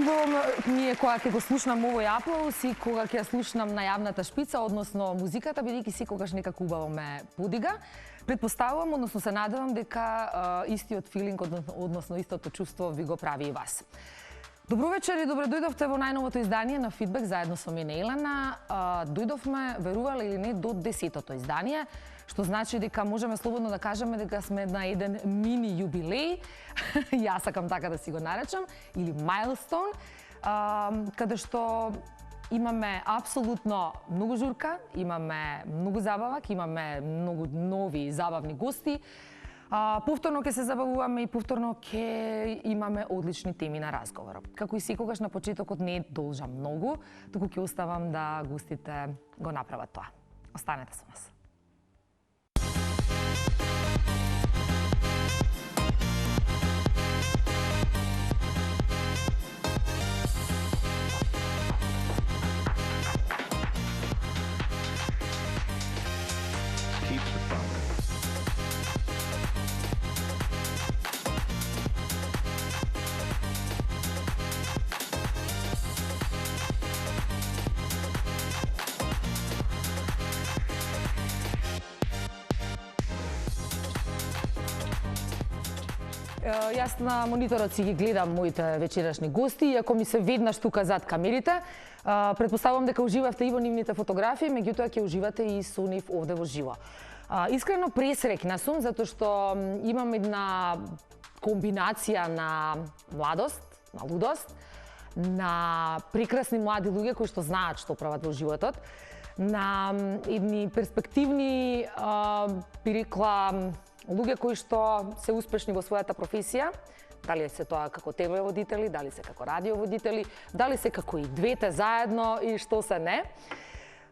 Убаво ми е кога ќе го слушнам овој аплауз и кога ќе ја слушнам најавната шпица, односно музиката, бидејќи секогаш некако убаво ме подига. Предпоставувам, односно се надевам дека истиот филинг, односно истото чувство ви го прави и вас. Добро вечер и добре дојдовте во најновото издание на Фидбек заедно со мене Елена. Дојдовме, верувале или не, до 10-тото издание, што значи дека можеме слободно да кажеме дека сме на еден мини јубилеј, јас сакам така да си го наречам, или майлстоун, каде што имаме апсолутно многу журка, имаме многу забавак, имаме многу нови забавни гости. Повторно ќе се забавуваме и повторно ќе имаме одлични теми на разговор. Како и секогаш на почетокот не должам многу, туку ќе оставам да гостите го направат тоа. Останете со нас. Јас на мониторот си ги гледам моите вечерашни гости, иако ми се веднаш тука зад камерите. Предпоставувам дека уживавте и во нивните фотографии, меѓутоа ќе уживате и со нив овде во живо. Искрено пресрекна сум, затоа што имам една комбинација на младост, на лудост, на прекрасни млади луѓе кои што знаат што прават во животот, на едни перспективни, би рекла, луѓе кои што се успешни во својата професија, дали се тоа како телеводители, дали се како радиоводители, дали се како и двете заедно и што се не.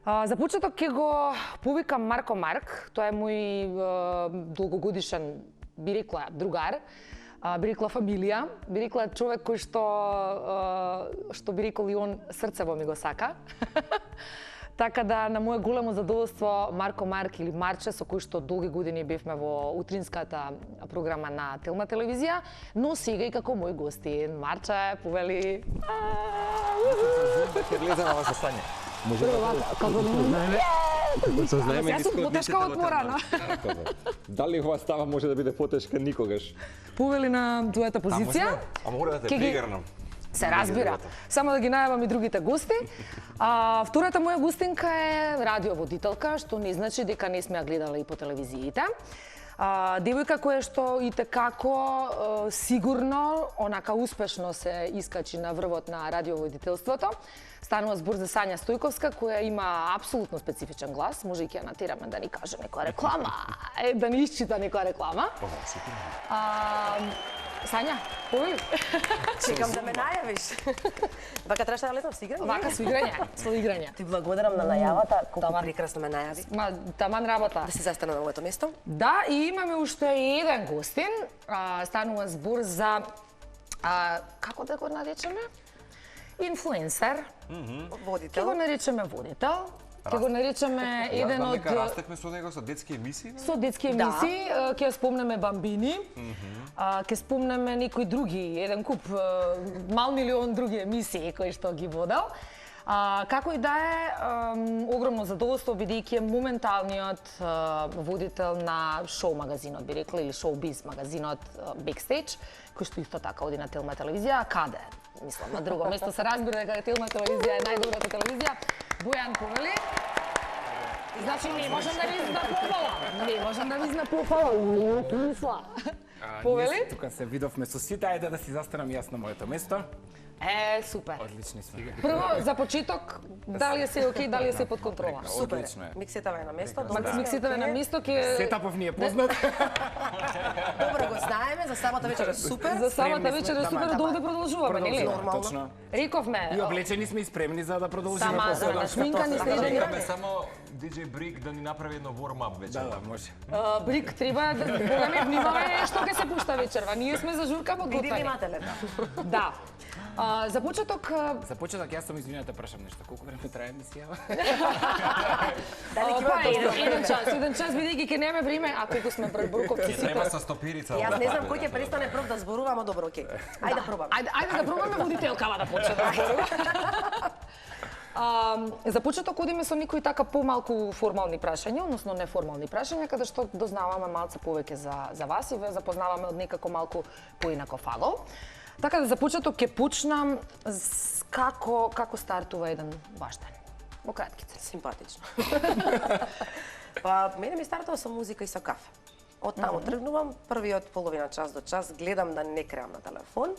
За почеток ќе го повикам Марко Марк, тоа е мој долгогодишен, би рекла, другар, би рекла фамилија, би рекла човек кој што би рекол и он срцево ми го сака. Така да, на моје големо задоволство, Марко Марк или Марче, со кој што долги години бевме во утринската програма на Телма телевизија, но сега и како мој гостин. Марче, повели... Ќе влезем во состање. Може да како осознаеме Јас сум потешка отворена. Дали ова става може да биде потешка никогаш? Повели на твојата позиција. А мора да те пригрнам. Се разбира. Само да ги најавам и другите гости. Втората моја гостинка е радиоводителка, што не значи дека не сме ја гледала и по телевизиите. Девојка која што и tekako сигурно, онака успешно се искачи на врвот на радиоводителството. Станува збор за Сања Стојковска, која има апсолутно специфичен глас. Може и ќе ја натераме да ни каже некоја реклама, да ни исчита некоја реклама. Сања, повели? Чекам да ме најавиш. Вака требаше да летам со играње? Вака со играње, со играње. Ти благодарам на најавата, колку прекрасно ме најави. Таман работа. Да се застана на моето место. Да, и имаме уште еден гостин. Станува збор за, како да го наречеме? Инфлуенсер. Водител. Ќе го наречеме водител. Ќе го наречеме еден од... Растехме со него со детски емисии? Со детски емисии, ќе ја спомнеме Бамбини, ќе спомнеме некои други, еден куп, мал милион други емисии кои што ги водел. Како и да е, огромно задоволство, бидејќи е моменталниот водител на шоу магазинот, би рекла, или шоу биз магазинот Backstage, кој што исто така оди на Телма телевизија. Каде? Мислам, на друго место се разбира дека Телма телевизија е најдобрата телевизија. Бојан, повели? Значи не можам да ви знапопала. Не можам да ви знапопала. Мисла. Повели? Тука се видовме со сите, ајде да си застанам јас на моето место. Супер. Одлични сме. Прво, за почеток, дали е се окей, дали е се под контрола? Супер. Одлично е. Миксетава е на место. Микситаве на место ќе... Сетапов ни е познат. Добро го знаеме, за самата вечер е супер. За самата Спремни вечер е сме, супер, да овде продолжуваме, нели? Нормално. Точно. Рековме. И облечени сме и спремни за да продолжиме Сама посебно. шминкани, средени. Чекаме само DJ Брик да ни направи едно warm-up вечер. Да, може. Брик, треба да ми внимаваме што ќе се пушта вечерва. Ние сме за журка Биди подготвени. внимателен. Да. За почеток... За почеток, јас сум извинете, прашам нешто. Колку време трае емисијава? Дали ќе има Еден час, бидејќи ке неме време, а колку сме Бруковци Ќе треба сите. со стопирица. Јас не знам кој ќе престане прв да зборува, ама добро, окей. Ајде да пробаме. Ајде да пробаме, водителкава да почне да зборува. За почеток одиме со некои така помалку формални прашања, односно неформални прашања, каде што дознаваме малце повеќе за вас и ве запознаваме од некако малку поинаков агол. Така да за почеток ќе почнам како стартува еден ваш ден. Во краткице. Симпатично. Па, мене ми стартува со музика и со кафе. Од таму тргнувам, првиот половина час до час гледам да не креам на телефон,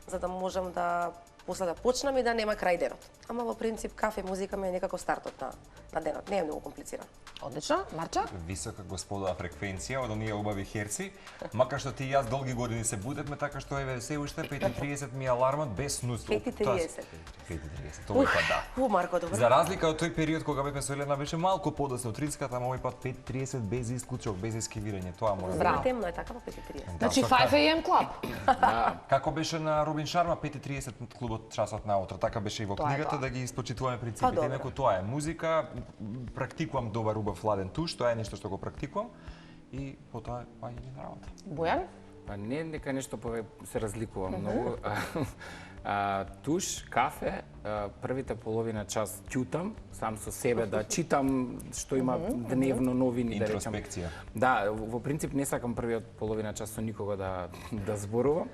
за да можам да после да почнам и да нема крај денот. Ама во принцип кафе и музика ми е некако стартот на денот, не е многу комплицирано. Одлично, Марча? Висока господова фреквенција од оние убави херци, макар што ти и јас долги години се будевме, така што еве се уште 5:30 ми е алармот без снус. 5:30. 5:30. Овој пат да. Марко, добро. За разлика од тој период кога бевме со Елена беше малку подоцна утринската, ама овој пат 5:30 без исклучок, без ескивирање, тоа мора да. Браво. Темно е така по 5:30. Значи 5 AM Club. Како беше на Робин Шарма 5:30 клубот часот наутро, така беше и во Тоа е книгата тоа. да ги испочитуваме Па, принципите. добро. Инаку тоа е музика, практикувам добар убав ладен туш, тоа е нешто што го практикувам и потоа паѓање на работа. Бојан? Па не дека нешто се разликува многу. Туш, кафе, првите половина час ќутам, сам со себе да читам што има дневно новини, да речам. Интроспекција. Да, во принцип не сакам првиот половина час со никого да зборувам.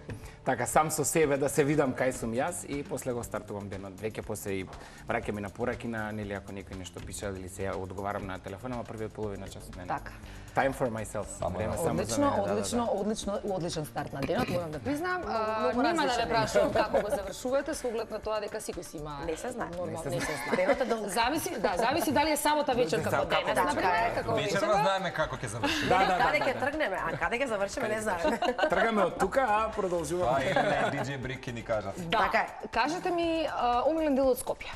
Така сам со себе да се видам кај сум јас и после го стартувам денот. Веќе после и враќам и на пораки на нели ако некој нешто пише или се ја одговарам на телефон, ама првиот половина час не. Така. Time for myself. Време само за мене. Одличен старт на денот, морам да признам. Нема да ве прашувам како го завршувате, со оглед на тоа дека секој си има Не се знае. нормално, не се знае. Денот е долг. Зависи дали е сабота вечер како денес, Така например, е. како Вечерва вечерва. знаеме како ќе заврши. Каде ќе тргнеме, а каде ќе завршиме, не знаеме. Тргаме од тука, а продолжуваме. Па или DJ Брик ќе ни кажат. Така е. Кажете ми омилен дел од Скопје.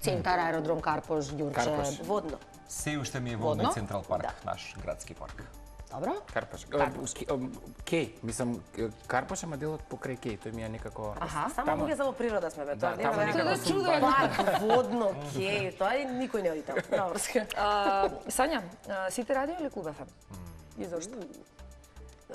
Центар, аеродром, Карпош, Ѓурче. Карпош. Водно. Се уште ми е Водно? во Централ парк, наш градски парк. Добро? Карпош. Кеј, мислам Карпош ама делот покрај Кеј, тој ми е некако. Аха. Само луѓе за во природа сме бе, тоа Да, таму нема некако да сум чуден. парк, водно, кеј, тоа и никој не оди таму. Добро. Сања, сите радио или Клуб ФМ? И зошто?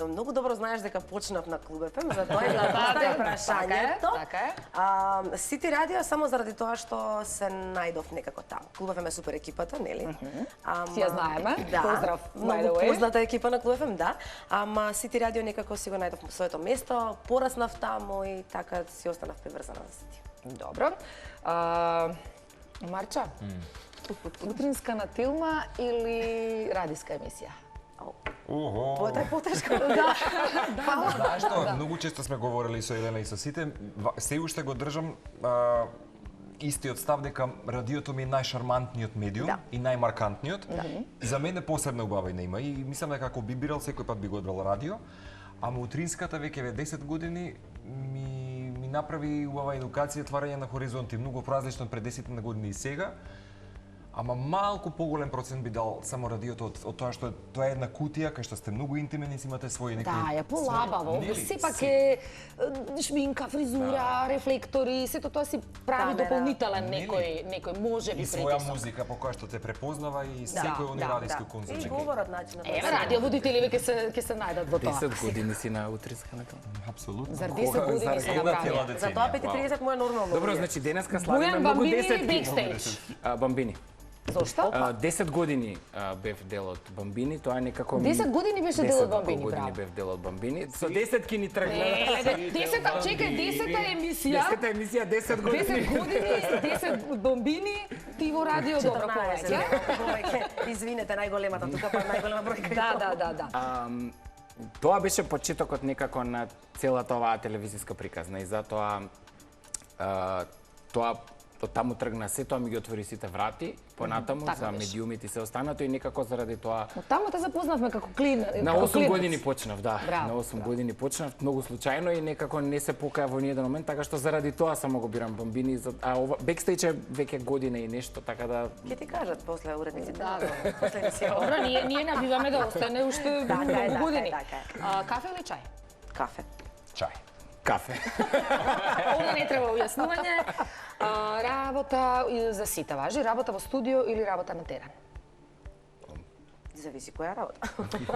Многу добро знаеш дека почнав на Клуб ФМ, затоа и да постави прашањето. Така е. Сити радио само заради тоа што се најдов некако таму. Клуб ФМ е супер екипата, нели? Си ја знаеме. Да, Поздрав, by the многу way. позната екипа на Клуб ФМ, да. Ама Сити радио некако си го најдов своето место, пораснав таму и така си останав приврзана за Сити. Добро. Марча, утринска на Тилма или радиска емисија? Тоа е потешко. Знаеш што, многу често сме говорили со Елена и со сите, се уште го држам истиот став дека радиото ми е најшармантниот медиум и најмаркантниот. За мене посебна убавина има и мислам дека ако би бирал секој пат би го одбрал радио, ама утринската веќе 10 години ми направи убава едукација, тварање на хоризонти, многу различно од пред 10 години и сега. Ама малку поголем процент би дал само радиото од тоа што тоа е една кутија кај што сте многу интимен и си имате своји некои. Да, е полабаво. Нели? Сепак е шминка, фризура, рефлектори, сето тоа си прави Камера. дополнителен Нели? некој може би И своја притисок. музика по која што те препознава и секој оној радиски конзум. И говорат начинот. Еве радиоводители ќе се најдат во тоа. 10 години си на утринска на тоа. Апсолутно. За 10 години се Една цела направи. За тоа деценија. 5:30 му е нормално. Добро, луѓе. значи денеска Бојан славиме многу Бамбини или десетки. бекстејдж? Бамбини. Зошто? 10 години бев дел од Бамбини, тоа е некако 10 години беше дел од 10 Бамбини, години браво. бев дел од Бамбини. Со 10 ни тргна. Десета, чекај, 10-та емисија. 10-та емисија, 10 години. 10 години, 10 бомбини, ти во радио добро 14 повеќе. повеќе. Извинете, најголемата тука, па најголема бројка. Да. Тоа беше почетокот некако на целата оваа телевизиска приказна и затоа тоа од таму тргна се, тоа ми ги отвори сите врати, понатаму Така за беше. медиумите и се останато и некако заради тоа Од таму те запознавме како клин. на како 8 клинец. години почнав, да. Браво, На 8 браво. години почнав, многу случајно и некако не се покаја во ниеден момент, така што заради тоа само го бирам Бамбини, а ова бекстејдж е веќе година и нешто, така да Ќе ти кажат после уредниците. Да, да. После емисија. Добро, ние набиваме да остане уште Така е, многу години. така е. Кафе или чај? Кафе. Чај. кафе. Овде не треба објаснување. Работа за сите важи, работа во студио или работа на терен? Зависи која работа.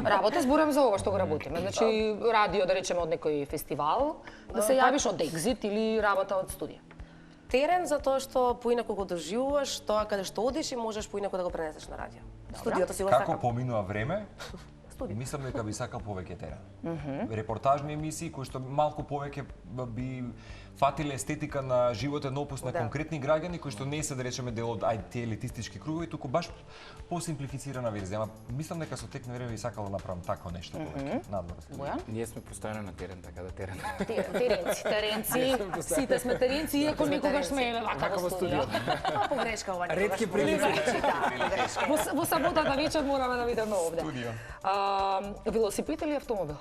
Работа зборам за ова што го работиме. Значи радио да речеме од некој фестивал, да се јавиш од Екзит или работа од студио. Терен затоа што поинаку го доживуваш тоа каде што одиш и можеш поинаку да го пренесеш на радио. Студиото си го Како сакам. поминува време, мислам дека би сакал повеќе терен. Репортажни емисии кои што малку повеќе би фатиле естетика на животен опус на конкретни граѓани кои што не се да речеме дел од тие елитистички кругови, туку баш посимплифицирана верзија. Ама мислам дека со тек на време би сакал да направам такво нешто повеќе. Надвор. Бојан? Ние сме постојано на терен, така да терен. Теренци, сите сме теренци, иако никогаш сме вака во студио. Погрешка ова. Ретки прилики. Во саботата вечер мораме да видиме овде. Студио. Велосипед или автомобил?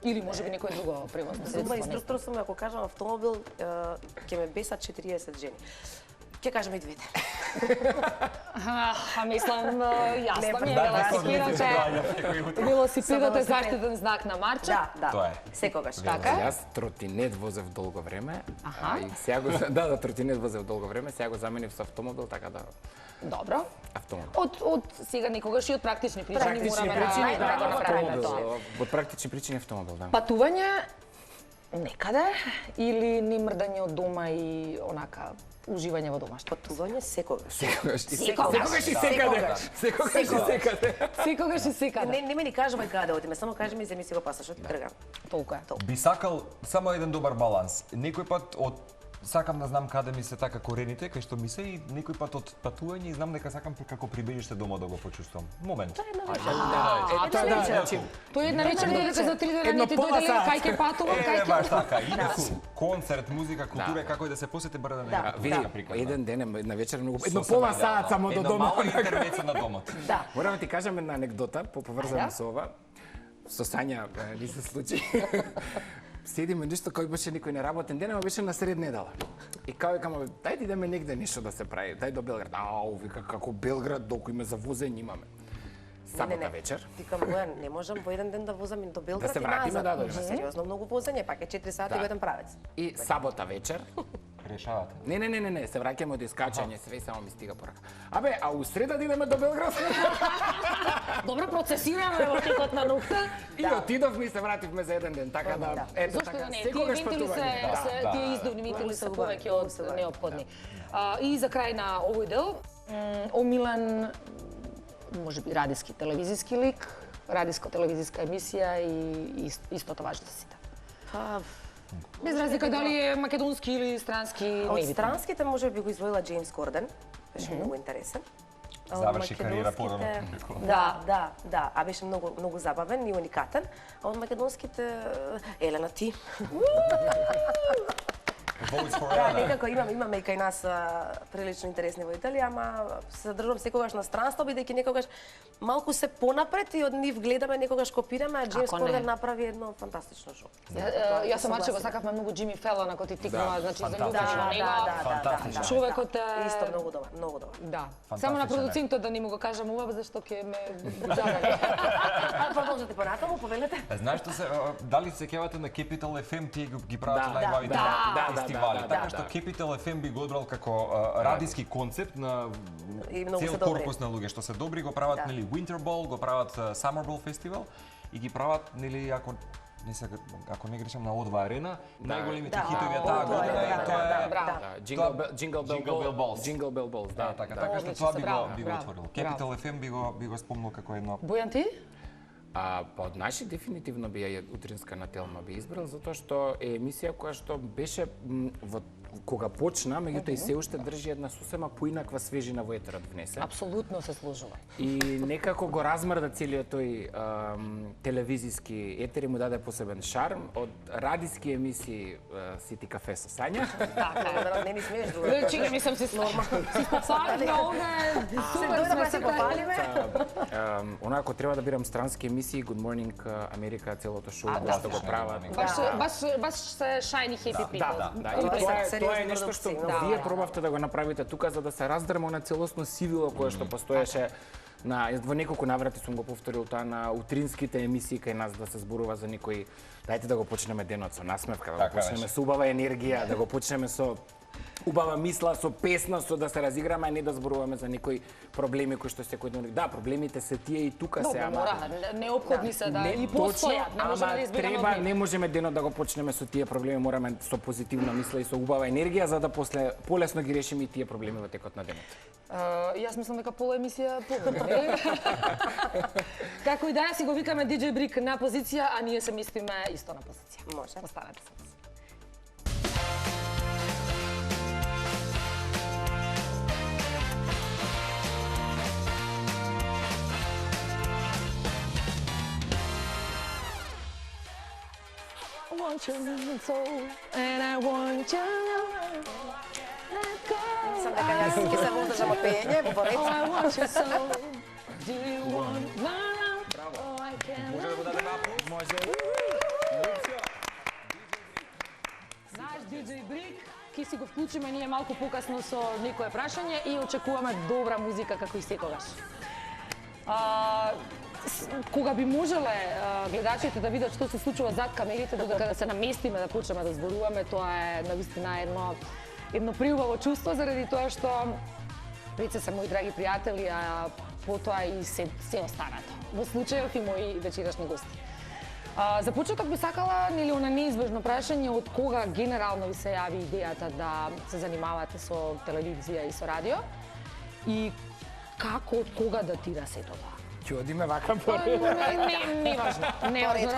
Или може би некој друго превозно Зуба средство? инструктор сум, ако кажам автомобил, ќе ме бесат 40 жени. Ќе кажем и двете. Мислам, јасно ми е Да, велосипедот е заштитен знак на марча. Да, Тоа е. секогаш. Така? Јас тротинет возев долго време, и сега го тротинет возев долго време, сега го заменив со автомобил, така да Добро. автомобил. Од сега некогаш и од практични причини Практични мораме причини, да го направиме автомобил. тоа. Од практични причини автомобил, да. Патување некаде или ни мрдање од дома и онака уживање во домашно? Патување секогаш. Секогаш и Секогаш и секаде. Секогаш и секаде. Секогаш и секаде. Не ме ни кажувај каде да одиме, само кажи ми земи си го пасошот и тргам. Толку е. Би сакал само еден добар баланс. Некој пат од сакам да знам каде ми се така корените, кај што ми се и некој пат од патување и знам дека сакам како прибежиште дома да го почувствувам. Момент. Тоа е една вечер додека за 3 дена Едно не ти пола дојде сат. кај ќе патувам, кај Баш ќе... така. Инаку концерт, музика, култура, како и да се посете брда на Види, еден ден, една вечер многу едно Сосема пола идеално. саат само до Една дома. мала интервенција на домот. Да. Морам да ти кажам една анекдота, поврзана со ова. Со Сања ни се случи. Седиме ништо кој беше никој неработен ден, ама беше на сред недела. И као викам, дај да идеме негде нешто да се прави, дај до Белград. Ау, вика како Белград, долку име за возење имаме. Сабота вечер. Викам, Бојан, не можам во еден ден да возам и до Белград Да се и вратиме, назад. да, Има сериозно многу возење, пак е 4 сати во еден правец. И сабота вечер. Решавате. Не, се враќаме од искачање, све и само ми стига порака. Абе, а у среда да идеме до Белград? Добро процесираме во текот на ноќта. И отидовме и се вративме за еден ден, така да ето Зошто да така. не? Тие Секогаш вентили патување. се тие издувни вентили се повеќе од неопходни. И за крај на овој дел, омилен можеби радиски телевизиски лик, радиско-телевизиска емисија и истото важи за сите. Па, Без разлика дали е македонски или странски, не од битно. странските може би го извоила Джеймс Корден, беше многу интересен. А од Заврши кариера македонските- порано. Да, а беше многу забавен и уникатен. А од македонските Елена ти. Votes for Да, Elena. некако имаме и кај нас прилично интересни водители, ама се држам секогаш на странство, бидејќи некогаш малку се понапред и од нив гледаме, некогаш копираме, а Джеймс Како не? Корден направи едно фантастично шоу. Јас сам маче го сакавме многу Џими Фелон, ако ти тикнува, значи Да, заљубени во него. Фантастично. Човекот е... Исто многу добар, многу добар. Да. Само на Фантастичен е. продуцентот да не му го кажам ова, зашто ќе ме забави. Продолжете понатаму, повелете. Знаеш што се дали се сеќавате на Capital FM, тие ги прават Да, највавите да, фестивали. да, Така да, што да. Capital FM би го одбрал како радиски концепт на И многу цел се добри. корпус на луѓе што се добри, го прават нели Winter Ball, го прават Summer Ball фестивал и ги прават нели ако не грешам на О2 арена, најголемите хитови од таа година и тоа е Браво. Jingle Bell Balls. Jingle Bell Balls, да. така што Одлично тоа се, би браво, го браво. отворил. Capital FM би го спомнал како едно. Бојан ти? Па од наши дефинитивно би ја утринска на Телма би избрал, затоа што е емисија која што беше кога почна, меѓутоа и се уште држи една сосема поинаква свежина во етерот внесе. Апсолутно се служува. И некако го размрда целиот тој телевизиски етер и му даде посебен шарм. Од радиски емисии Сити кафе со Сања. Така, не ни смееш друга. Чека, мислам си спасавме овде, супер дојде сме па се попалиме. Онако треба да бирам странски емисии, Good Morning Америка, целото шоу да, кој што го прават. Баш се shiny happy people. Да, и тоа е сериозни нешто што продукции, вие пробавте да го направите тука за да се раздрма на целосно сивило кое што постоеше во неколку наврати сум го повторил тоа на утринските емисии кај нас да се зборува за некои дајте да го почнеме денот со насмевка, да го почнеме со убава енергија, да го почнеме со убава мисла, со песна, со да се разиграме, а не да зборуваме за некои проблеми кои што секојдневно. Да, проблемите се тие и тука се, ама неопходни се да и постојат, не можеме да избегнеме од нив. Не можеме денот да го почнеме со тие проблеми, мораме со позитивна мисла и со убава енергија за да после полесно ги решиме и тие проблеми во текот на денот. Јас мислам дека пола емисија покрива. Како и да си го викаме DJ Брик на позиција, а ние се мислиме исто на позиција. Може. Останете со нас. I want your soul and I want your Сам дека јас ќе се воздржам од пеење во поред. Oh, I want your soul. Do you want my love? Oh, I can't. Може да го дадеме аплауз? Може. Наш DJ Брик, ќе си го вклучиме ние малку покасно со некое прашање и очекуваме добра музика како и секогаш. Кога би можеле гледачите да видат што се случува зад камерите, додека да се наместиме да почнеме да зборуваме, тоа е навистина едно приубаво чувство заради тоа што пред се мои драги пријатели, а потоа и се останато. Во случајов и мои вечерашни гости. За почеток би сакала она неизбежно прашање од кога генерално ви се јави идејата да се занимавате со телевизија и со радио и како, од кога датира сето тоа? Ќе одиме вака поред. Не важно. Не важно.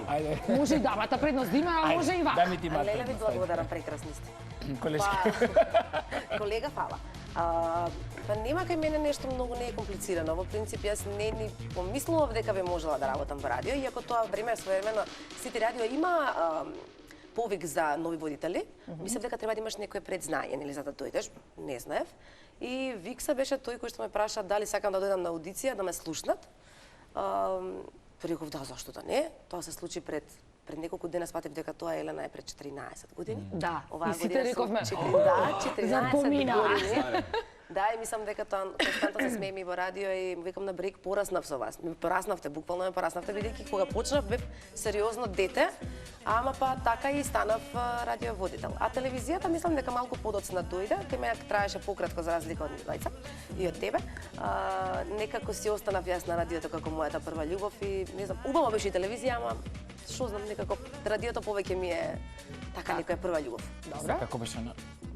Ајде. Може и дамата предност да има, а може и вака. Да ми ти мата. Леле ви благодарам, прекрасни сте. Колешки. Колега, фала. Па нема кај мене нешто многу не е комплицирано. Во принцип, јас не ни помислував дека би можела да работам во радио, иако тоа време своевремено Сити радио има повик за нови водители. Мислев дека треба да имаш некое предзнање, нели, за да дојдеш, не знаев. И Викса беше тој кој што ме праша дали сакам да дојдам на аудиција, да ме слушнат. Реков да, зашто да не? Тоа се случи пред неколку дена, сватив дека тоа Елена е пред 14 години. Да, оваа и сите рековме. Да, 14 Запомина. години. Да, и мислам дека тоа константно се смееме во радио и викам на Брик, пораснав со вас. Ме пораснавте, буквално ме пораснавте, бидејќи кога почнав бев сериозно дете, ама па така и станав радиоводител. А телевизијата мислам дека малку подоцна дојде, кај мене траеше пократко за разлика од Милајца и од тебе. Некако си останав јас на радиото како мојата прва љубов и не знам, убава беше и телевизија, ама што знам, некако радиото повеќе ми е така некоја прва љубов. Добро. Како беше на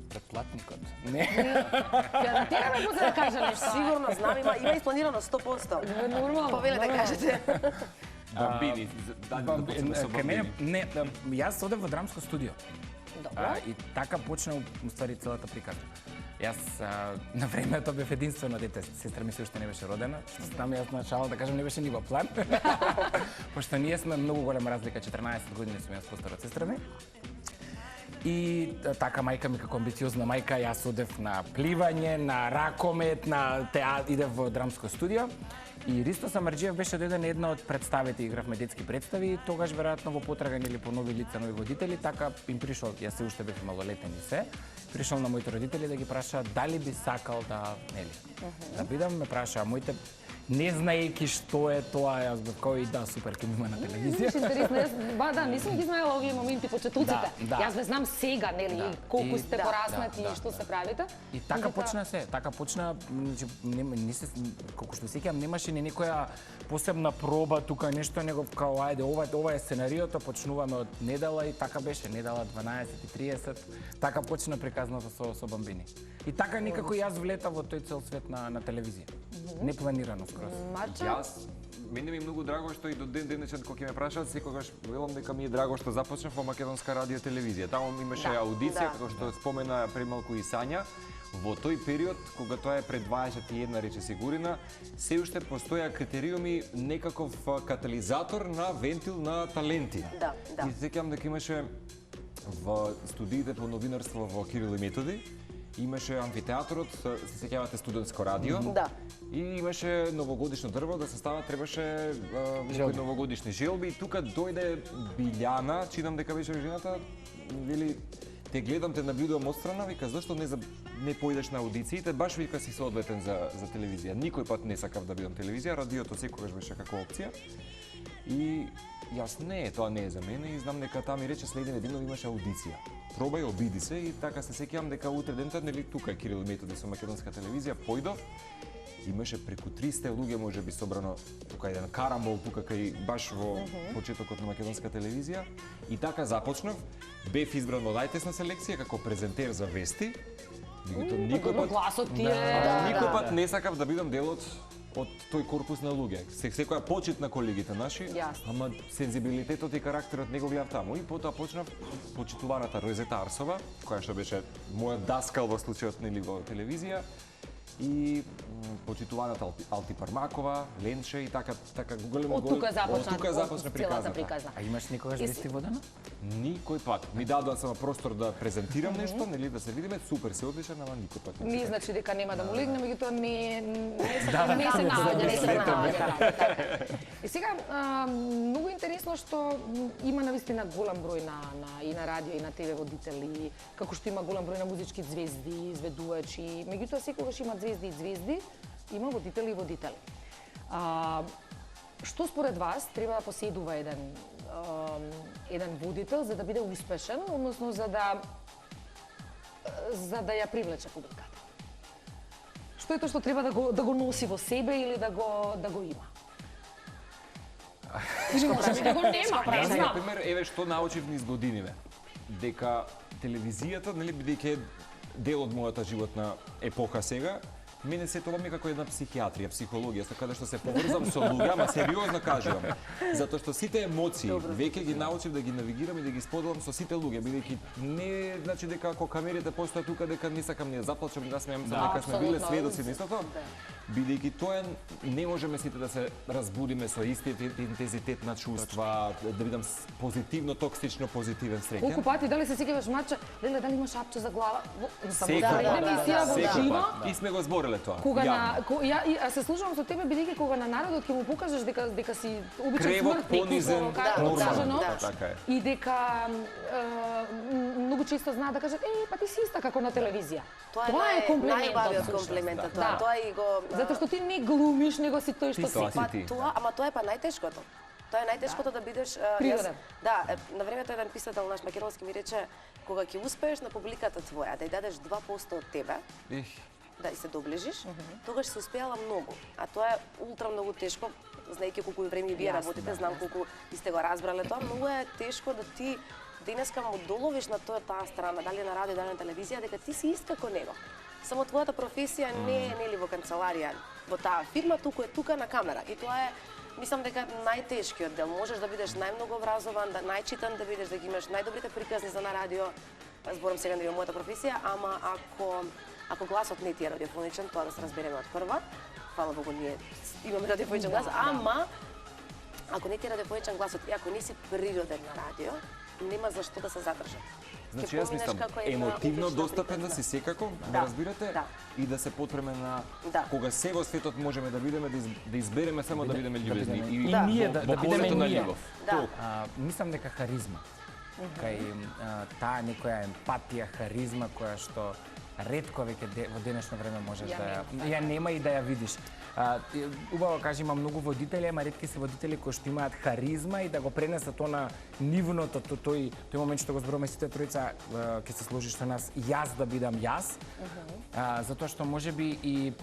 претплатникот? Не. Ја да тераме после да кажа нешто. Сигурно знам, има испланирано 100%. Нормално. Повеле да кажете. Бамбини, да почнеме со Кај мене, бамбини. не, јас одев во драмско студио. Добро. И така почна уствари целата приказна. Јас на времето бев единствено дете, сестра ми се уште не беше родена, што там јас начало да кажам не беше ни во план. Пошто ние сме многу голема разлика, 14 години сум јас постар од сестра ми. И така мајка ми како амбициозна мајка, јас одев на пливање, на ракомет, идев во драмско студио. И Ристо Самарџиев беше дојде на една од представите, игравме детски представи и тогаш веројатно во потрага или по нови лица, нови водители, така им пришол, јас се уште бев малолетен и се, пришол на моите родители да ги праша дали би сакал да, нели, да бидам, ме праша моите не знаејќи што е тоа, јас бев кој да, супер, ќе има на телевизија. Интересно, да, не сум ги знаела овие моменти почетоците. Да. Јас ве знам сега, нели, колку сте пораснати и што се правите. И така почна се, така почна, не се, колку што сеќавам, немаше ни некоја посебна проба тука нешто, него као ајде, ова е сценариото, почнуваме од недела и така беше, недела 12:30, така почна приказната со Бамбини. И така некако јас влета во тој цел свет на телевизија. Непланирано скроз. Јас, мене ми е многу драго што и до ден денешен кога ќе ме прашаат, секогаш велам дека ми е драго што започнав во Македонска радио телевизија. Таму имаше аудиција, како што спомена премалку и Сања. Во тој период, кога тоа е пред 21 речиси година, се уште постоја критериуми некаков катализатор на вентил на таленти. Да. И сеќавам дека имаше во студиите по новинарство во Кирил и Методи, имаше амфитеатрот, се сеќавате студентско радио. Да. И имаше новогодишно дрво да се става, требаше некои новогодишни желби и тука дојде Билјана, читам дека беше жената, вели те гледам, те наблюдувам отстрана, вика, зашто не поидеш на аудициите, баш вика си соодветен за телевизија. Никој пат не сакав да бидам телевизија, радиото секогаш беше како опција. И јас тоа не е за мене и знам дека таа ми рече следен денов имаше аудиција. Пробај, обиди се и така се сеќавам дека утре дентот, нели тука е Кирил Методи со македонска телевизија, појдов. Имаше преку 300 луѓе можеби собрано, тука еден карамбол тука кај баш во почетокот на македонска телевизија и така започнав. Бев избран во најтесна селекција како презентер за вести. Никој пат не сакав да бидам дел од тој корпус на луѓе. Секоја почит на колегите наши, ама сензибилитетот и карактерот не го гледав таму. И потоа почнав почитуваната Розета Арсова, која што беше мојот даскал во случајот нели во телевизија, и почитуваната Алти Пармакова, Ленче и така големо од тука започна приказната. А имаш никогаш вести водено? Никој пат. Ми дадоа само простор да презентирам нешто, нели да се видиме, супер се одличен, ама никој пат не значи дека нема да му легне, меѓутоа не се наоѓа. И сега многу интересно што има навистина голем број и на радио и на ТВ водители, како што има голем број на музички звезди, изведувачи, меѓутоа секогаш има звезди и звезди, има водители и водители. Што според вас треба да поседува еден водител за да биде успешен, односно за да ја привлече публиката? Што е тоа што треба да го носи во себе или да го има? Или може да го нема, не знам. Например, еве што научив низ годиниве, дека телевизијата, нели бидејќи е дел од мојата животна епоха сега, мене се тоа ми како една психијатрија, психологија, со каде што се поврзам со луѓе, ама сериозно кажувам. Затоа што сите емоции веќе ги научив да ги навигирам и да ги споделам со сите луѓе, бидејќи не значи дека ако камерите постојат тука дека не сакам не заплачам, да смеам, дека сме биле сведоци на истото. Бидејќи тоа не можеме сите да се разбудиме со истиот интензитет на чувства, да бидам позитивно, токсично позитивен, среќен. Колку пати дали се сеќаваш Марче, дали има шапче за глава? И сме го збореле тоа. Ја се слушам со тебе бидејќи кога на народот ќе му покажеш дека си обичен смртник, и дека многу често знаат да кажат па ти си иста како на телевизија. Тоа е најбавиот комплимент, тоа и го затоа што ти не глумиш, него си тој што си. Ама тоа е па најтешкото. Тоа е најтешкото да бидеш природен. Да, на времето еден писател наш македонски ми рече кога ќе успееш на публиката твоја да ја дадеш 2% од тебе, да и се доближиш, тогаш се успеала многу. А тоа е ултра многу тешко, знаејќи колку време вие работите, знам колку и сте го разбрале тоа, многу е тешко да ти денеска му доловиш на таа страна, дали на радио, дали на телевизија, дека ти си ист како него. Само твојата професија не е нели во канцеларија, во таа фирма, туку е тука на камера. И тоа е, мислам дека најтешкиот дел. Можеш да бидеш најмногу образован, да најчитан да бидеш, да ги имаш најдобрите приказни за на радио. Зборам сега на мојата професија, ама ако гласот не ти е радиофоничен, тоа да се разбереме од прва. Фала Богу, ние имаме радиофоничен глас, ама ако не ти е радиофоничен гласот и ако не си природен на радио, нема за што да се задржат. Значи јас мислам емотивно достапен да си секако, да разбирате, и да се потреме на кога се во светот можеме да бидеме, да избереме само да бидеме љубезни и ние да бидеме ние. Мислам дека харизма, кај таа некоја емпатија, харизма која што ретко веќе во денешно време можеш да ја нема и да ја видиш. Убаво кажи, има многу водители, ама ретки се водители кои што имаат харизма и да го пренесат тоа на нивното, тој момент што го зборуваме сите тројца, ќе се сложиш со нас, јас да бидам јас, затоа што можеби и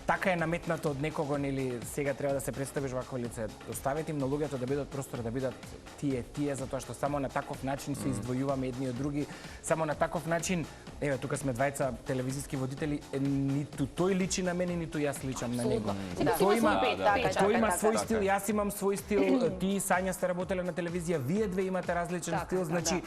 така е наметнато од некого, нели сега треба да се представиш вакво лице. Оставете им на луѓето да бидат простор, да бидат тие, затоа што само на таков начин се издвојуваме едни од други, само на таков начин, еве тука сме двајца телевизиски водители, ниту тој личи на мене, ниту јас личам на него. Тој има свој стил, јас имам свој стил, ти Сања сте работеле на телевизија, вие две имате различен стил, значи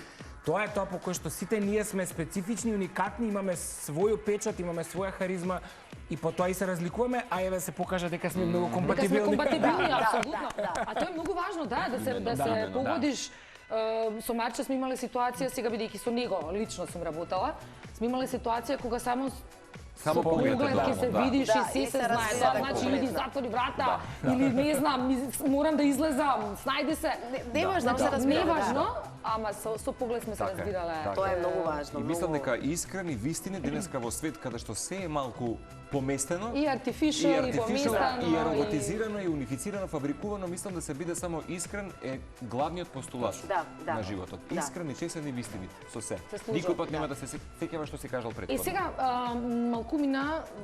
тоа е тоа по кој што сите ние сме специфични, уникатни, имаме свој печат, имаме своја харизма и по тоа и се разликуваме, а еве се покажа дека сме многу компатибилни. Дека сме компатибилни, апсолутно. А тоа е многу важно, да се погодиш. Со Марче сме имале ситуација, сега бидејќи со него лично сум работала, сме имале ситуација кога само со поглед ќе се видиш и се знае, значи иди затвори врата или не знам, морам да излезам, снајди се. Неважно, неважно. ама со поглед сме се Така е, раздирале. така Тоа е многу важно. И мислам многу- дека искрен и вистинен денеска во свет каде што се е малку поместено, И artificial, и поместено, и ароматизирано, и унифицирано, фабрикувано, мислам да се биде само искрен е главниот постулат Да. на животот. Да. Искрен и честен и вистинит со се. Се служам, Никој пат нема да. да се сеќава што си кажал Е, претходно. сега,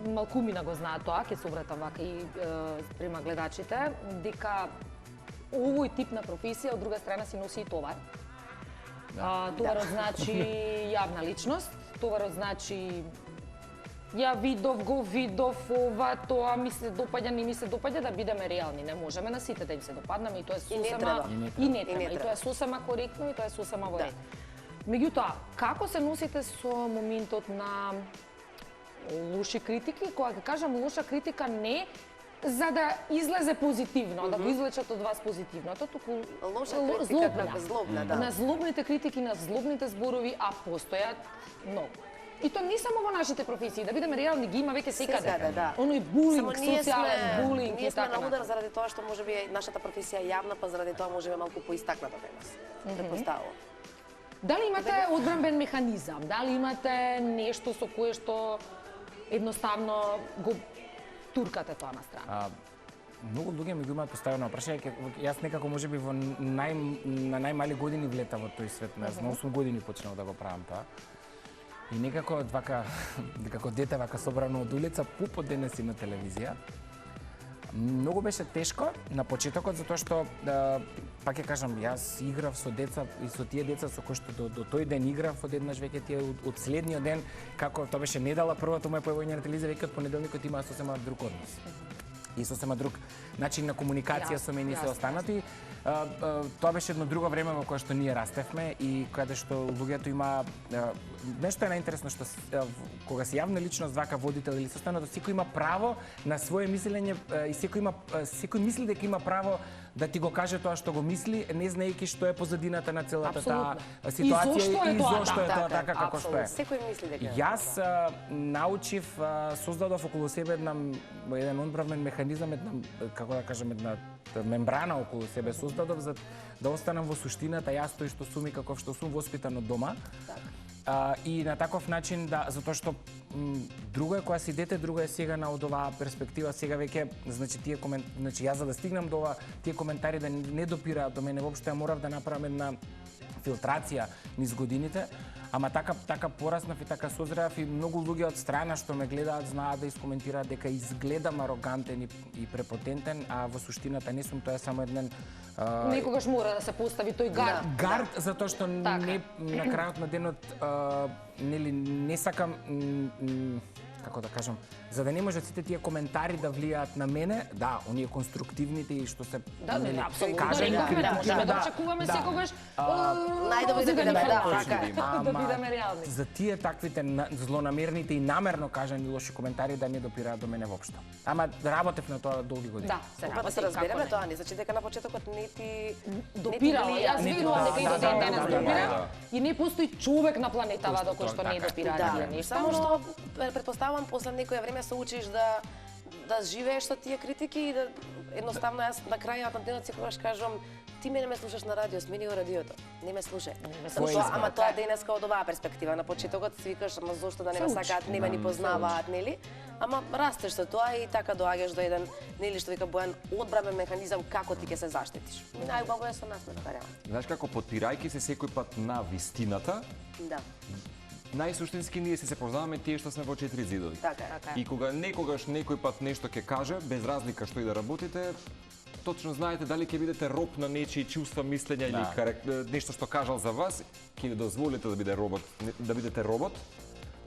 Малкумина го знаат тоа, ќе се обратам вака и према гледачите, дека овој тип на професија, од друга страна, си носи и товар. Товарот значи јавна личност, товарот значи ја видов, го видов, ова, тоа ми се допаѓа, не ми се допаѓа, да бидеме реални. Не можеме на сите да им се допаднаме и тоа е И не сосема... треба. И не И треба. не И треба. тоа е сосема коректно и тоа е сосема во Да. ред. Меѓутоа, како се носите со моментот на лоши критики? Кога ќе кажам лоша критика, не за да излезе позитивно, да го извлечат од вас позитивното, туку Лоша критика како злобна, да. На злобните критики, на злобните зборови, а постојат многу. И тоа не само во нашите професии, да бидеме реални, ги има веќе секаде. Секаде, да. Оној булинг, Само ние социјален булинг ние и сме така на удар натаму. заради тоа што можеби нашата професија е јавна, па заради тоа можеме малку поистакната денес. Предпоставувам. Дали имате одбранбен механизам? Дали имате нешто со кое што едноставно го туркате тоа на страна? Многу луѓе ми го имаат поставено прашање, јас некако можеби во на најмали години влета во тој свет, на 8 години почнав да го правам тоа. И некако вака, како дете вака собрано од улица, пупот денес и на телевизија. Многу беше тешко на почетокот, затоа што, пак ќе кажам, јас играв со деца и со тие деца со кои што до тој ден играв, одеднаш веќе тие од следниот ден, како тоа беше недела, првото моје појавување на телевизија, веќе од понеделникот имаа сосема друг однос. И сосема друг начин на комуникација со мене и се останати. Тоа беше едно друго време во кое што ние растевме и каде што луѓето има нешто е најинтересно што кога си јавна личност, вака водител или состанато, секој има право на свое мислење и секој мисли дека има право да ти го каже тоа што го мисли, не знаејќи што е позадината на целата таа ситуација и зошто е тоа така како што е. Секој мисли дека Јас научив, создадов околу себе еден одбранбен механизам, една, како да кажем, една мембрана околу себе создадов за да останам во суштината, јас тој што сум и каков што сум, воспитан од дома. И на таков начин затоа што друго е кога си дете, друго е сега на од оваа перспектива, сега веќе значи јас за да стигнам до ова тие коментари да не допираат до мене воопшто, ја морав да направам една филтрација низ годините, ама така пораснав и така созрев и многу луѓе од страна што ме гледаат знаат да искоментираат дека изгледам арогантен и препотентен, а во суштината не сум, тоа е само еден Некогаш мора да се постави тој гард. Гард, затоа што не на крајот на денот нели не сакам како да кажам, за да не можат сите тие коментари да влијаат на мене, да, оние конструктивните и што се не, апсолутно. кажани критики, да очекуваме секогаш најдобри да бидеме, да бидеме реални. За тие таквите злонамерните и намерно кажани лоши коментари да не допираат до мене воопшто. Ама работев на тоа долги години. Да, се Да работи. се разбереме тоа, не значи дека на почетокот не ти Допирало. Јас верувам дека и до ден денес допира. И не постои човек на планетава до кој што не допира тие нешта. Само што претпоставувам после некое време се учиш да живееш со тие критики и да едноставно јас на крајот на денот секогаш кажувам ти мене ме слушаш на радио, смени го радиото. Не ме слушај. Ама тоа денеска од оваа перспектива на почетокот си викаш, ама зошто да не ме сакаат, не ме ни познаваат, нели? Ама растеш со тоа и така доаѓаш до еден, нели што вика Бојан, одбранбен механизам како ти ќе се заштитиш. И најубаво е со нас на варијант. Знаеш како подпирајќи се секој пат на вистината, Да. најсуштински ние се познаваме тие што сме во 4 зидови. Така е. И кога некогаш некој пат нешто ќе каже, без разлика што и да работите, точно знаете дали ќе бидете роб на нечии чувства, мислења или нешто што кажал за вас, ќе дозволите да бидете робот,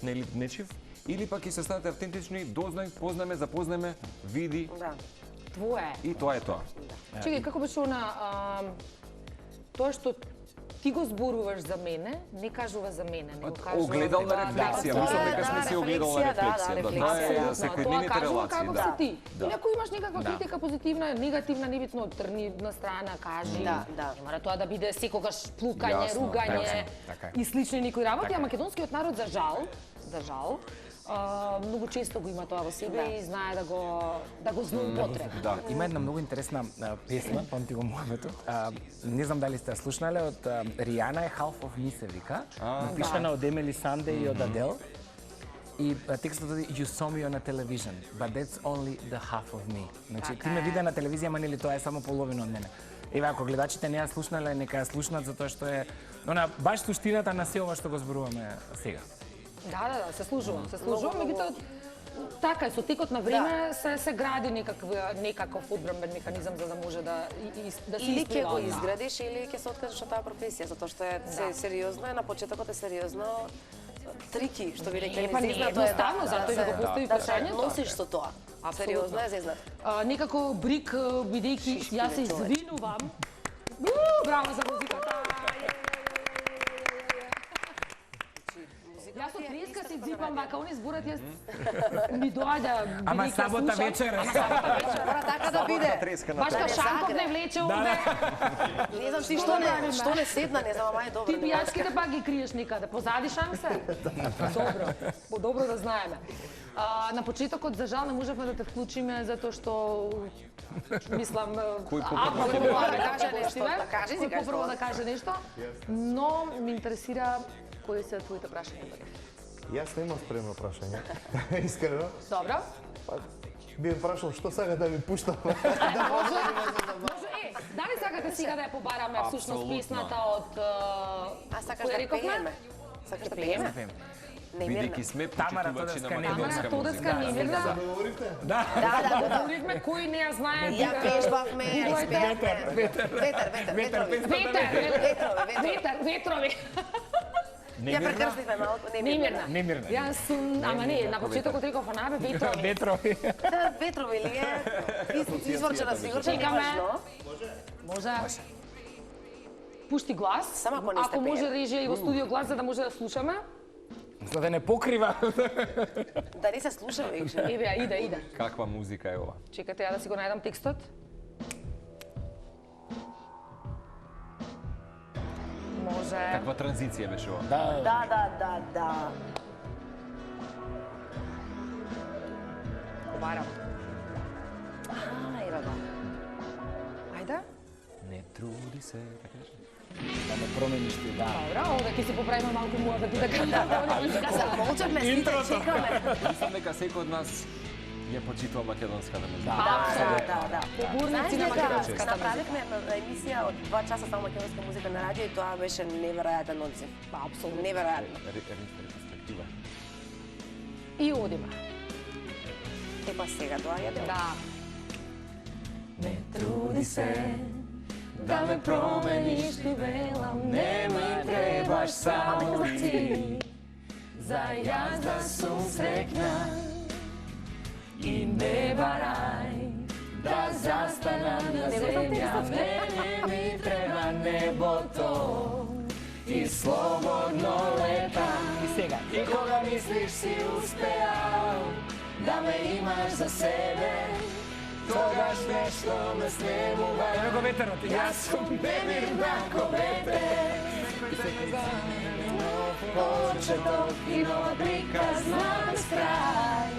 нели нечив, или пак ќе се станете автентични, познаме, запознаме, види. Да. Твое. И тоа е тоа. Чекај, како беше тоа што ти го зборуваш за мене, не кажува за мене, не го кажува. Огледална рефлексија, мислам дека сме си огледална рефлексија. Тоа е секојдневните релации. Како си ти? И ако имаш некаква критика позитивна, негативна, небитно трни на страна, кажи. Да. Не мора тоа да биде секогаш плукање, ругање и слични некои работи, а македонскиот народ за жал, многу често го има тоа во себе и знае да го злоупотреби. Да. Има една многу интересна песма, памти го муабето. Не знам дали сте ја слушнале, од Ријана е Half of Me се вика, напишана од Емили Санде и од Адел. И текстот е You saw me on a television, but that's only the half of me. Значи, ти ме виде на телевизија, ама нели тоа е само половина од мене. Еве, ако гледачите не ја слушнале, нека ја слушнат, затоа што е баш суштината на се ова што го зборуваме сега. Да, се служувам, меѓутоа така е, со текот на време се гради некаков одбранбен механизам за да може да се или ќе исплива го од тоа. изградиш или ќе се откажеш од таа професија, затоа што е сериозно, на почетокот е сериозно, трики, што ви рекли, Па не е едноставно, затоа и ви го постави прашањето. Да носиш со тоа. Сериозно е зезнато. Некако брик, бидејќи јас се извинувам. Браво за музиката! Јас од треска се дзипам, вака, они зборат, јас ми доаѓа, Ама бидејќи сабота слушам. вечер. Мора така да биде. Баш ка Шанков не влече овде. Не знам ти што не седна, не знам, ама е добро. Ти пијачките пак ги криеш никаде, позади шансе? Добро, добро да знаеме. На почетокот, за жал, не можевме да те вклучиме, затоа што, мислам, Кој ако прво да да каже нешто, да каже си кој прво да каже нешто, но ме интересира кои се твоите прашања. Јас немам спремно прашање, искрено. Добро. Би прашал што сака да ми пуштам. Може, дали сакате сега да ја побараме всушност песната од А сакаш која да рековме? пееме? Сакаш да пееме? Бидејќи сме Тамара почитувачи на Тодорска македонска Тамара Тодорска музика. немирна. Да. Говоривме кој не ја знае. Ја пештавме, ја испеавме. Ветрови. Ја прекрстивме малку, Немирна. Немирна. Јас сум, ама не, на почетокот реков анабе ветрови. Ветрови. Да, ветрови ли е? Изврчена сигурно, не Чекаме. важно. Може. Пушти глас. Само ако не сте Ако може пеели. режија и во студио глас за да може да слушаме. За да не покрива. Да не се слушаме више. Еве ја, иде. Каква музика е ова? Чекате ја да си го најдам текстот. Може. Каква транзиција беше ова? Да. Барам. Ева го. Ајде. Не труди се, така беше. Да не промениш ти, да. Добро, овде ќе си поправиме малку муабет и така. Да се молчавме, сите чекаме. Мислам дека секој од нас ја почитува македонската музика. Да. Поборници на македонската музика. Направивме една емисија од 2 часа само македонска музика на радио и тоа беше неверојатен одзив. Апсолутно. Неверојатно. Ретроспектива. И одиме. Епа сега доаѓа дел. Да. Не труди се Да ме промениш, ти велам, не ми требаш само ти. За јас да сум срекна и не барај да застанам на земја, мене ми треба небото и слободно летам. И сега. И кога мислиш си успеал да ме имаш за себе, тогаш нешто ме снемува. Ево го ветерот. Јас сум немирна ко ветер. Почеток и нова прика знам без крај.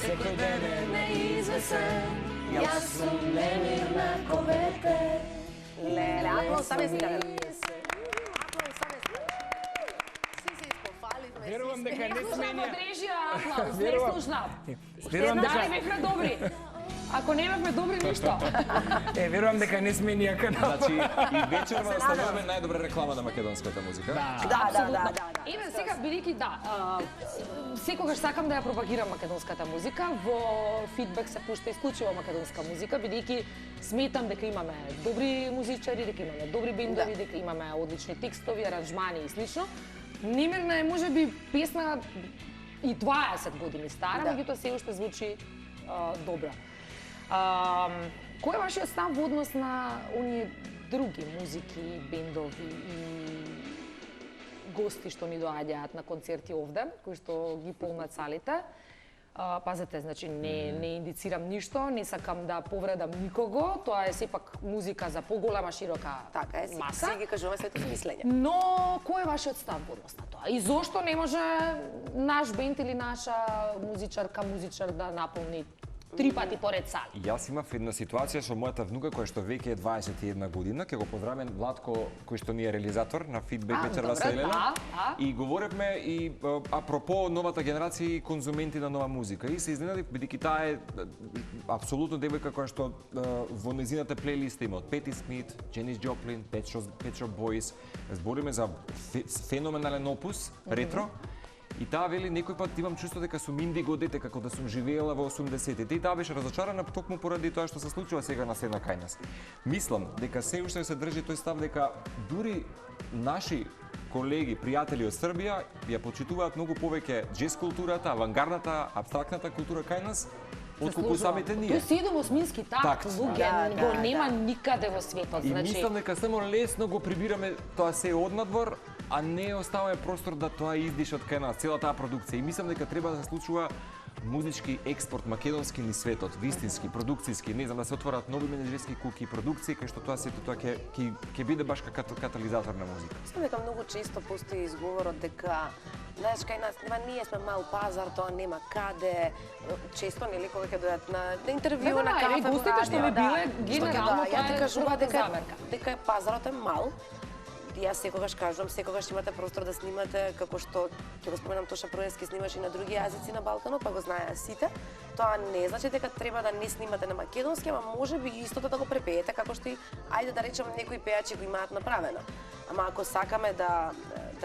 Секој ден е неизвесен. Јас сум немирна ко ветер. Леле, аплауз саме си каде. Аплауз саме си каде. Си се искофаливме. Верувам дека не Слушам сменија. од режија аплауз, не Верувам. слушнав. Верувам Дали дека бевме добри? Ако не бевме добри, ништо. верувам дека не сменија канал. Значи, и вечерно оставуваме најдобра реклама на македонската музика. Да. Еве сега бидејќи секогаш сакам да ја пропагирам македонската музика, во фидбек се пушта исклучиво македонска музика, бидејќи сметам дека имаме добри музичари, дека имаме добри бендови, дека имаме одлични текстови, аранжмани и слично. Немирна е можеби песна и 20 години стара, меѓутоа се уште звучи добро. Кој е вашиот став во однос на оние други музики, бендови и гости што ни доаѓаат на концерти овде, кои што ги полнат салите? Пазете, значи не индицирам ништо, не сакам да повредам никого, тоа е сепак музика за поголема широка Така е, маса. си ги кажуваме своите мислења. Но кој е вашиот став во однос на тоа? И зошто не може наш бенд или наша музичар да наполни 3 пати поред сали? Јас имав една ситуација со мојата внука која што веќе е 21 година, ќе го поздравам Владко кој што ни е реализатор на Фидбек вечерва со Елена. И говоревме и апропо новата генерација и конзументи на нова музика. И се изненадив бидејќи таа е апсолутно девојка која што во незината плейлиста има од Пети Смит, Дженис Джоплин, Pet Shop Boys. Збориме за феноменален опус, ретро. И таа вели некој пат имам чувство дека сум индиго дете како да сум живеела во 80-тите и таа беше разочарана токму поради тоа што се случува сега на сцена кај нас. Мислам дека се уште се држи тој став дека дури наши колеги, пријатели од Србија ја почитуваат многу повеќе джез културата, авангардната, абстрактната култура кај нас отколку самите ние. Тој си едноосмински такт, луѓе, го нема никаде во светот. И мислам дека само лесно го прибираме тоа се однадвор, а не оставаме простор да тоа издиша од кај нас, цела таа продукција. И мислам дека треба да се случува музички експорт македонски низ светот, вистински, продукцијски, не знам, да се отворат нови менеджерски куки, продукции, кај што тоа сето тоа ќе биде баш катализатор на музика. Мислам дека многу често постои изговорот дека знаеш кај нас, ние сме мал пазар, тоа нема каде. Често нели кога ќе дојдат на интервју на кафе, гостите што ме биле, генерално ја ти кажува замерка. дека пазарот е мал. Јас секогаш кажувам, секогаш имате простор да снимате, како што ќе го споменам, Тоша Проевски снимаше и на други јазици на Балканот, па го знаеа сите. Тоа не значи дека треба да не снимате на македонски, ама можеби истото да го препеете, како што и, ајде да речем, некои пејачи го имаат направено. Ама ако сакаме да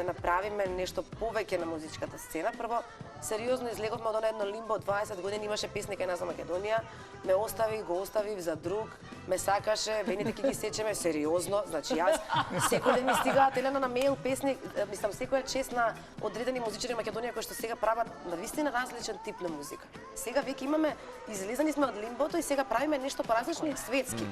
направиме нешто повеќе на музичката сцена, прво, сериозно излеговме од едно лимбо, 20 години имаше песни кај нас за Македонија, ме остави, го оставив за друг, ме сакаше, вените ќе ги сечеме, сериозно, значи јас секој ден ми стигаат Елена на мејл песни, мислам секоја чест на одредени музичари во Македонија кои што сега прават навистина различен тип на музика. Сега веќе имаме, излезани сме од лимбото и сега правиме нешто поразлично и светски.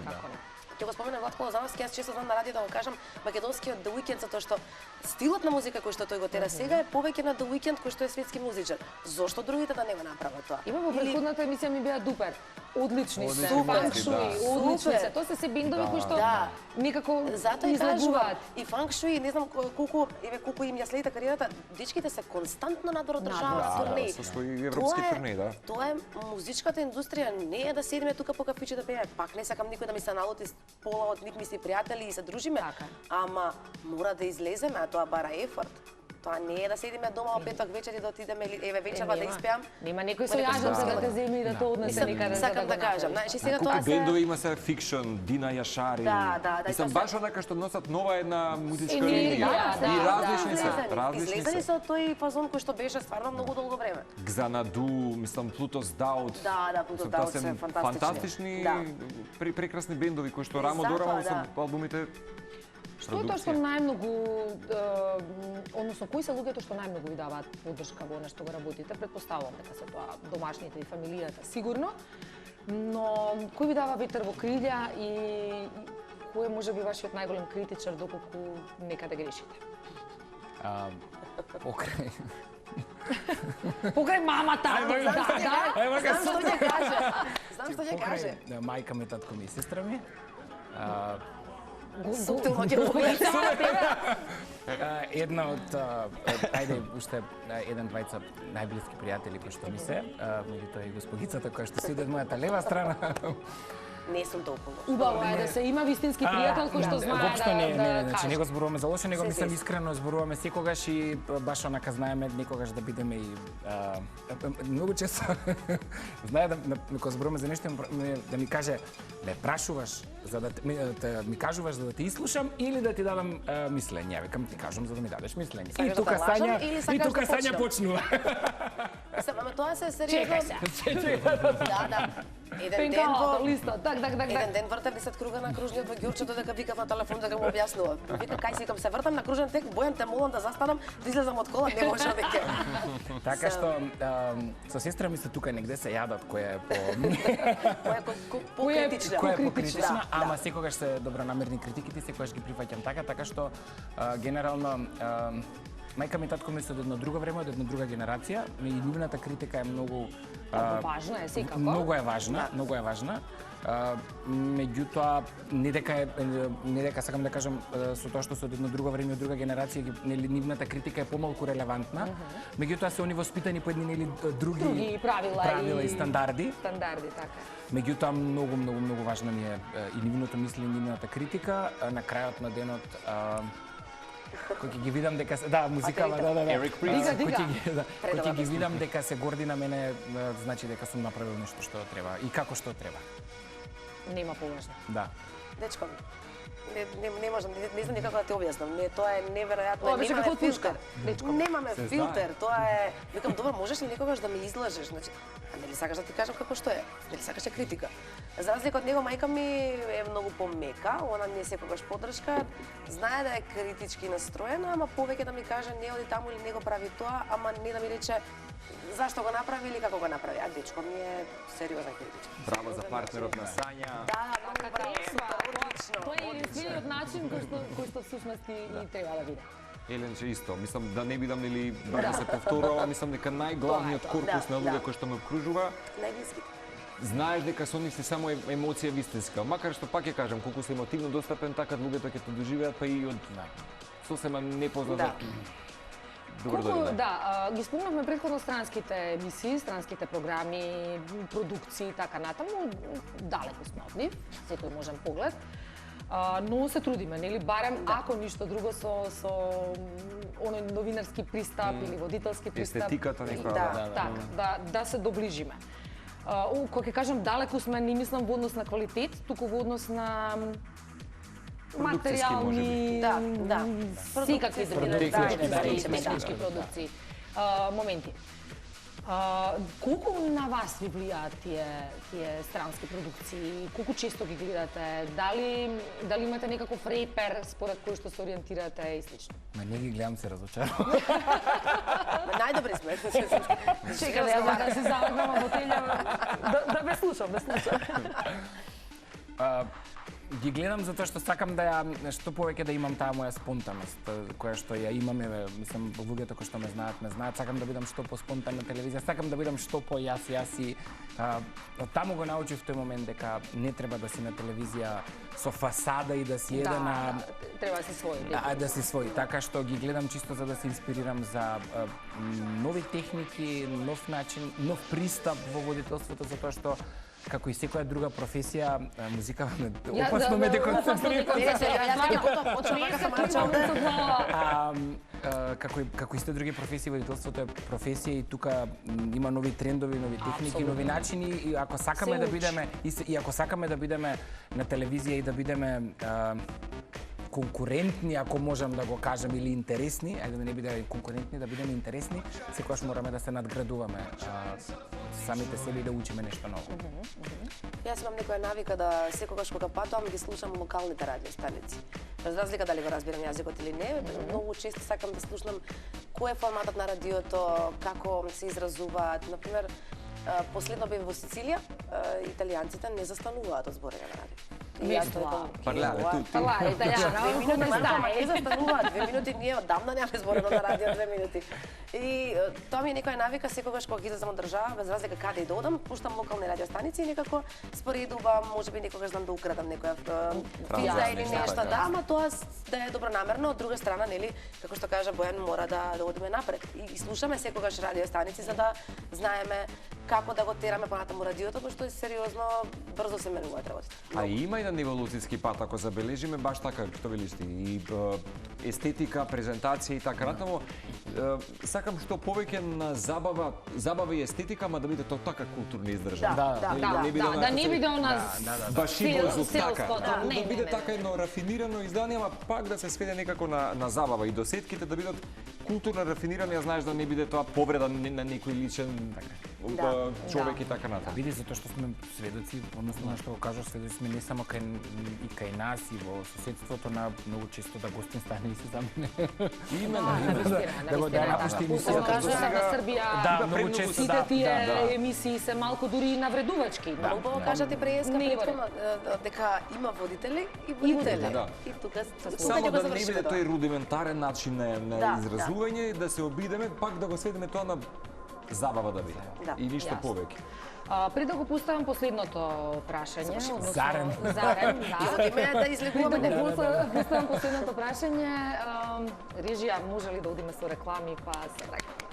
Ќе го споменам Владко Лозановски, јас често знам на радио да го кажам македонскиот The Weeknd, затоа што стилот на музика кој што тој го тера сега е повеќе на The Weeknd кој што е светски музичар. Зошто другите да не го направат тоа? Има во претходната емисија ми беа дупер. Одлични се, Супер, фанк шуи, одлични се. Тоа се се бендови кои што некако излегуваат. И фанк шуи, не знам колку им ја следите кариерата, дечките се константно надвор одржаваат турнеи. Со своји европски турнеи, да. Тоа е музичката индустрија, не е да седиме тука по кафиче да пееме. Пак не сакам никој да ми се налути, пола од нив ми си пријатели и се дружиме. Ама мора да излеземе, а тоа бара ефорт. Тоа не е да седиме дома о петок вечер и да отидеме еве вечерва да испеам. Нема некој со јаждам за да те земи и да тоа однесе некаде. Сакам да кажам, знаеш, сега тоа се бендови има се фикшн, Дина Јашари. Да. Мислам баш онака што носат нова една музичка линија. И различни се, различни се. Излезени со тој фазон кој што беше стварно многу долго време. Xanadu, мислам Плутос Даут. Да, Плутос Даут се фантастични, прекрасни бендови кои што рамо до рамо со албумите. Што е тоа што најмногу, односно кои се луѓето што најмногу ви даваат поддршка во нешто го работите? Претпоставувам дека се тоа домашните и фамилијата сигурно, но кој ви дава ветер во крилја и кој е можеби вашиот најголем критичар доколку некаде грешите? Покрај. Покрај мамата. Знам што ќе каже. Знам што ќе каже. Мајка ми, татко ми и сестра ми. Суптилно ќе го Една од, ајде, уште еден-двајца најблиски пријатели кои што ми се, меѓу тоа и госпогицата која што седи од мојата лева страна. Не сум толку. Убаво е да се има вистински пријател кој што знае Воопшто не, да значи не го зборуваме за лошо, него мислам се. искрено зборуваме секогаш и баш онака знаеме некогаш да бидеме и многу често знае кога зборуваме за нешто да ми каже ме прашуваш за да ми кажуваш за да те изслушам или да ти дадам мислење. Викам ти кажам за да ми дадеш мислење. И тука Сања почнува. Ама тоа се сериозно. Да. Еден ден вртев 10 круга на кружниот во Ѓурчето дека викав на телефон дека му објаснувам. Вика кај си се вртам на кружен тек, бојам те молам да застанам, да излезам од кола, не може веќе. Така што со сестра ми се тука негде се јадат која е покритична. Која е покритична, ама секогаш се добронамерни критиките, секогаш ги прифаќам така што генерално мајка ми и татко ми се од едно друго време, од една друга генерација, и нивната критика е многу Важна е секако. Многу е важна, многу е важна. Меѓутоа, не дека сакам да кажам со тоа што се од едно друго време, од друга генерација, нивната критика е помалку релевантна. Меѓутоа се они воспитани по едни нели други правила и стандарди. Стандарди, така. Меѓутоа многу важна ми е и нивното мислење, нивната критика. На крајот на денот кој ќе ги видам дека музикава, Eric Prydz. Кој ќе ги видам дека се горди на мене, значи дека сум направил нешто што треба и како што треба. Нема поважно. Да. Дечко, не можам, не знам никако да ти објаснам. Тоа е неверојатно. Беше како пушка. Немаме филтер, тоа е... Викам, добро, можеш ли некогаш да ме излажеш? Значи, нели сакаш да ти кажам како што е? Нели сакаш критика? За разлика од него, мајка ми е многу помека, она ми е секогаш поддршка, знае да е критички настроена, ама повеќе да ми каже не оди таму или не го прави тоа, ама не да ми рече зашто го направи или како го направи. А дечко ми е сериозен критички. Браво за партнерот на Сања. Да, многу браво, одлично. Тоа е единствениот начин кој што всушност и треба да биде. Еленче исто, мислам да не бидам или да се повторува, мислам дека најглавниот корпус на луѓе кои што ме обкружува, Најблиските. знаеш дека со нив си само емоција вистинска. Макар што пак ќе кажам, колку се емотивно достапен, така луѓето ќе те доживеат, па и од сосема непознат. Добро дојде. Да, ги спомнавме претходно странските емисии, странските програми, продукции и така натаму, далеку сме од нив, секој можен поглед. Но се трудиме, нели, барем ако ништо друго со оној новинарски пристап или водителски пристап. Естетиката некоја. Така, да се доближиме. Кога ќе кажам далеку сме, не мислам во однос на квалитет, туку во однос на материјални, секакви други технички продукции, моменти. Колку на вас ви влијаат тие странски продукции? Колку често ги гледате? Дали имате некаков репер според кој што се ориентирате и слично? Ма не ги гледам, се разочарувам. Најдобри сме. Чекай, ја да се заврнам во телја, да ме слушам. Ги гледам затоа што сакам да ја што повеќе да имам таа моја спонтаност, која што ја имаме, мислам, луѓето кои што ме знаат, сакам да бидам што по-спонтан на телевизија, сакам да бидам што по-јас и таму го научив тој момент дека не треба да си на телевизија со фасада и да си едена... Треба да си свој. Да си свој, така што ги гледам чисто за да се инспирирам за нови техники, нов начин, нов пристап во водителството, затоа што како и секоја друга професија, музикава ме опасно ме деконцентрира. Како и сте други професии, водителството е професија и тука има нови трендови, нови техники, нови начини и ако сакаме да бидеме на телевизија и да бидеме конкурентни, ако можам да го кажам, или интересни, ајде да не бидеме конкурентни, да бидеме интересни, секогаш мораме да се надградуваме самите себе и да учиме нешто ново. Јас имам некоја навика да секогаш кога патувам ги слушам локалните радиостаници. Без разлика дали го разбирам јазикот или не, многу често сакам да слушам кој е форматот на радиото, како се изразуваат. Например, последно бев во Сицилија, италијанците не застануваат од зборење на радио. Parlare italiano, come stai? Застануваат 2 минути, ние одамна немаме зборено на радио 2 минути. И тоа ми е некоја навика секогаш кога ги излезам од држава, без разлика каде и да одам, пуштам локални радиостаници и некако споредувам, можеби некогаш знам да украдам некоја физа или нешто, да, ама тоа да е добронамерно, од друга страна, нели, како што кажа Бојан, мора да одиме напред. И слушаме секогаш радиостаници за да знаеме како да го тераме понатаму радиото, пошто е сериозно, брзо се менуваат работите. А има еден еволуцијски пат, ако забележиме, баш така, што велиш ти, и естетика, презентација и така натаму. Сакам што повеќе на забава и естетика, ама да биде тоа така културно издржано. Да не биде она баш и бързо така. Да биде така едно рафинирано издание, ама пак да се сведе некако на забава и досетките да бидат културно рафинирани, а знаеш да не биде тоа повреда на некој личен човек и така натаму. Види, затоа што сме сведоци, односно што го кажаш, сведоци сме не само кај нас и во соседството на многу често да гостин стане и се за мене. Именно. Да го да ја напушти емисијата. Кажа на Србија. Да, многу често сите тие емисии се малку дури и навредувачки. Убаво кажате преска претходно дека има водители и водители. Да. И тука Само да не биде тој рудиментарен начин на изразување, да се обидеме пак да го сведеме тоа на забава да биде. И ништо повеќе. Пред да го поставам последното прашање, односно Зарем, да. Одиме да излегуваме Пред да го поставам последното прашање, режија може ли да одиме со реклами, па се враќаме.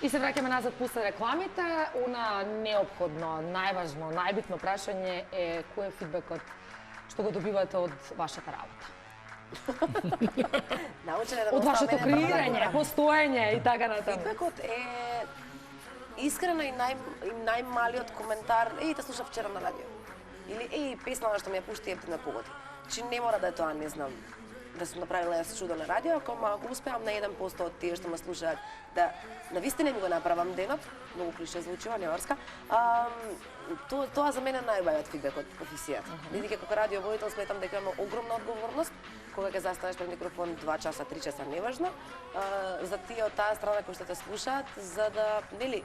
И се враќаме назад после рекламите. Она неопходно, најважно, најбитно прашање е кој е фидбекот што го добивате од вашата работа? Од вашето креирање, постоење и така натаму. Фидбекот е искрено и најмалиот коментар, те слушав вчера на радио. Или песна што ми ја пушти епти на погоди. Чи не мора да е тоа, не знам, да сум направила јас чудо на радио, ако успеам на 1% од тие што ме слушаат да навистина ми го направам денот, многу клише звучи, не орска, тоа за мене најбајот фидбек од професијата. Бидејќи како радиоводител сметам дека имам огромна одговорност, кога ќе застанеш пред микрофон 2 часа, 3 часа, неважно, за тие од таа страна кои што те слушаат, за да, нели,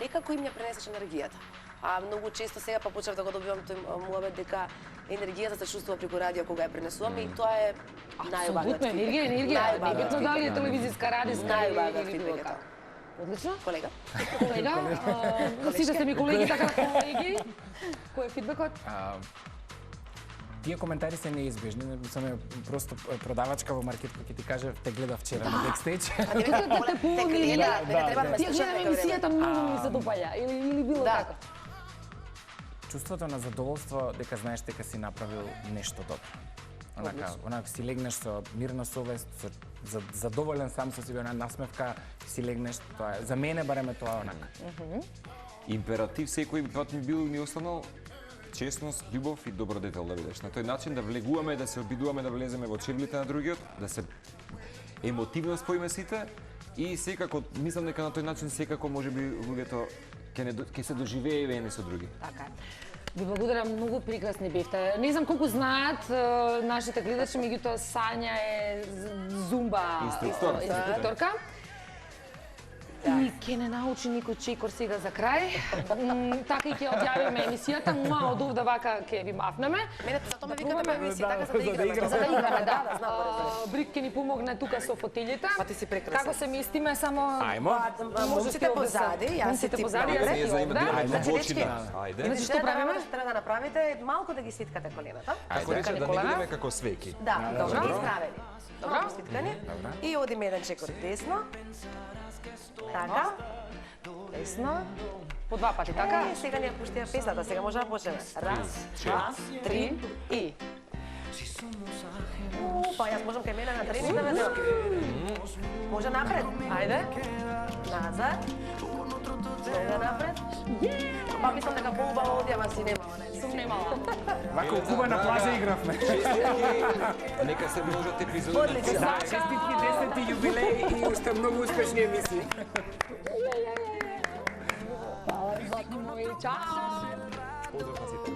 некако им ја пренесеш енергијата. А многу често сега па почнав да го добивам тој муабет дека енергијата се чувствува преку радио кога ја пренесуваме и тоа е најубавиот фидбек. Енергија, небитно дали е телевизиска, радиска или било како. Одлично. Колега. Сите сте ми колеги, така колеги. Кој е фидбекот? Тие коментари се неизбежни, само просто продавачка во маркетка ќе ти каже те гледа вчера на бекстејдж. Тие гледам емисијата, многу ми се допаѓа или било како. Чувството на задоволство дека знаеш дека си направил нешто добро. Онака си легнеш со мирна совест, со задоволен сам со себе, насмевка, си легнеш, тоа е. За мене барем е тоа онака. Императив секој пат ми останал честност, љубов и добродетел да бидеш. На тој начин да влегуваме, да се обидуваме да влеземе во чевлите на другиот, да се емотивно споиме сите и секако мислам дека на тој начин секако можеби луѓето ќе се доживееме едни со други. Така е. Ви благодарам, многу прекрасни бевте. Не знам колку знаат нашите гледачи, меѓутоа Сања е зумба инструкторка. И ќе не научи никој чекор сега за крај. Така и ќе одјавиме емисијата, од овде вака ќе ви мафнеме. Мене затоа ме викате по емисија, така за да играме. За да играме, да. Брик ќе ни помогне тука со фотелите. Па ти си прекрасен. Како се местиме, само... Ајмо. Момците позади, јас си ти напред. Значи, дечки, Значи, што правиме? Треба да направите малку да ги свиткате колената. Како рече, да не бидеме како свеки. Да, добро. Исправени. Добро, свиткани. И одиме еден чекор десно. Така. Десно. По 2 пати, така? Сега ни ја пуштија песната, сега може да почнеме. Раз, два, три и... Па јас можам кај мене на тренинг да ведам. Може напред. Ајде. Назад. Сега напред. Па мислам дека поубаво одјава си немала, не? Сум немала. Вака у Куба на плажа игравме. нека се множат епизоди. Одлично. Честитки 10-ти јубилеј и уште многу успешни емисии. Hvala, zlatno moji, čao! Поздрав на сите.